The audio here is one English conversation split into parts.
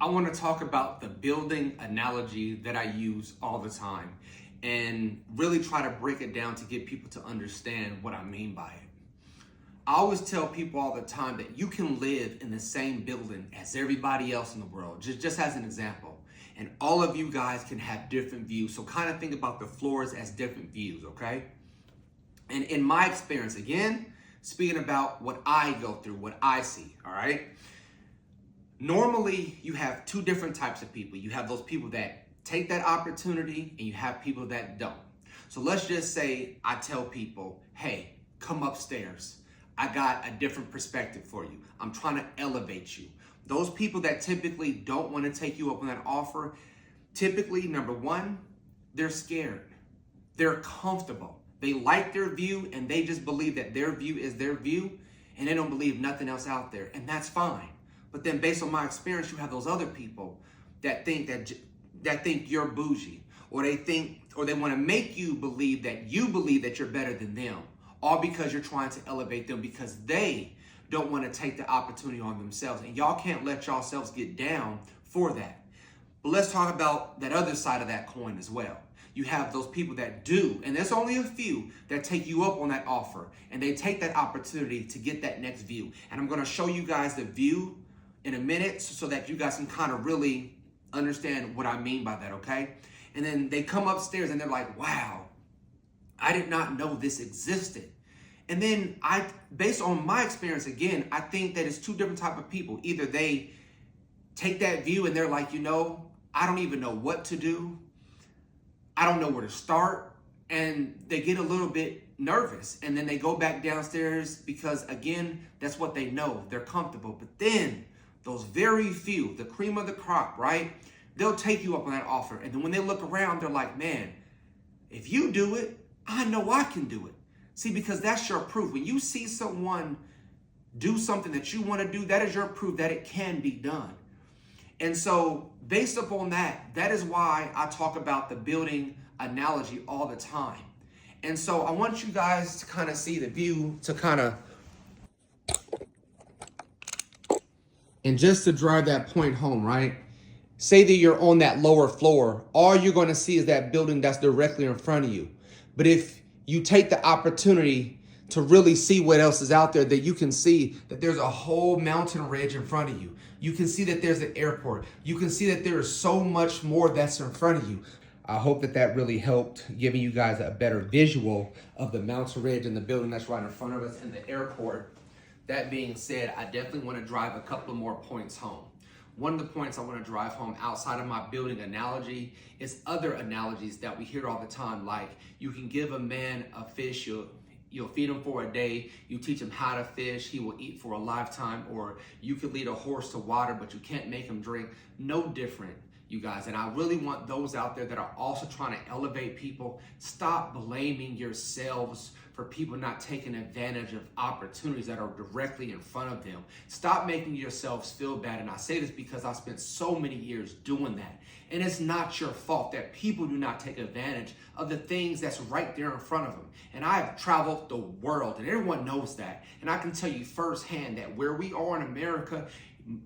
I want to talk about the building analogy that I use all the time and really try to break it down to get people to understand what I mean by it. I always tell people all the time that you can live in the same building as everybody else in the world, just as an example. And all of you guys can have different views. So kind of think about the floors as different views, okay? And in my experience, again, speaking about what I go through, what I see, all right? Normally, you have two different types of people. You have those people that take that opportunity and you have people that don't. So let's just say I tell people, hey, come upstairs. I got a different perspective for you. I'm trying to elevate you. Those people that typically don't want to take you up on that offer, typically, number one, they're scared. They're comfortable. They like their view and they just believe that their view is their view and they don't believe nothing else out there. And that's fine. But then based on my experience, you have those other people that think you're bougie, or they want to make you believe that you're better than them, all because you're trying to elevate them because they don't want to take the opportunity on themselves. And y'all can't let yourselves get down for that. But let's talk about that other side of that coin as well. You have those people that do, and there's only a few that take you up on that offer and they take that opportunity to get that next view. And I'm going to show you guys the view in a minute so that you guys can kind of really understand what I mean by that, okay? And then they come upstairs and they're like, wow, I did not know this existed. And then based on my experience, again, I think that it's two different type of people. Either they take that view and they're like, I don't even know what to do. I don't know where to start. And they get a little bit nervous and then they go back downstairs because, again, that's what they know. They're comfortable. But then those very few, the cream of the crop, right? They'll take you up on that offer. And then when they look around, they're like, man, if you do it, I know I can do it. See, because that's your proof. When you see someone do something that you want to do, that is your proof that it can be done. And so based upon that, that is why I talk about the building analogy all the time. And so I want you guys to kind of see the view to kind of, and just to drive that point home, right? Say that you're on that lower floor, all you're going to see is that building that's directly in front of you. But if you take the opportunity to really see what else is out there, that you can see that there's a whole mountain ridge in front of you. You can see that there's an airport. You can see that there is so much more that's in front of you. I hope that really helped giving you guys a better visual of the mountain ridge and the building that's right in front of us and the airport. That being said, I definitely want to drive a couple of more points home. One of the points I want to drive home outside of my building analogy is other analogies that we hear all the time. Like, you can give a man a fish, you'll feed him for a day, you teach him how to fish, he will eat for a lifetime. Or you could lead a horse to water, but you can't make him drink. No different, you guys. And I really want those out there that are also trying to elevate people, stop blaming yourselves for people not taking advantage of opportunities that are directly in front of them. Stop making yourselves feel bad. And I say this because I spent so many years doing that. And it's not your fault that people do not take advantage of the things that's right there in front of them. And I've traveled the world and everyone knows that. And I can tell you firsthand that where we are in America,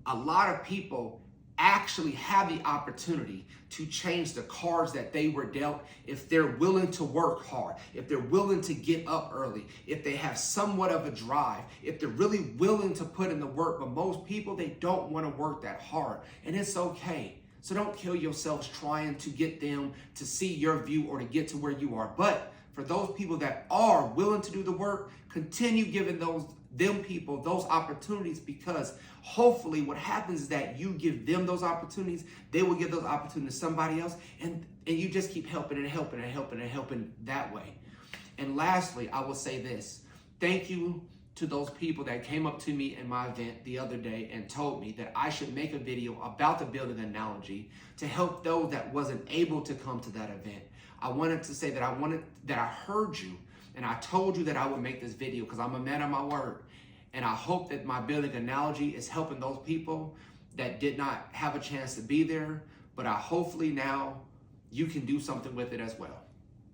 a lot of people actually have the opportunity to change the cards that they were dealt if they're willing to work hard, if they're willing to get up early, if they have somewhat of a drive, if they're really willing to put in the work. But most people, they don't want to work that hard, and it's okay. So don't kill yourselves trying to get them to see your view or to get to where you are. But for those people that are willing to do the work, continue giving them people those opportunities, because hopefully what happens is that you give them those opportunities, they will give those opportunities to somebody else, and you just keep helping and helping and helping and helping that way. And lastly, I will say this. Thank you to those people that came up to me in my event the other day and told me that I should make a video about the building analogy to help those that wasn't able to come to that event. I wanted to say that I heard you and I told you that I would make this video because I'm a man of my word. And I hope that my building analogy is helping those people that did not have a chance to be there, but hopefully now you can do something with it as well.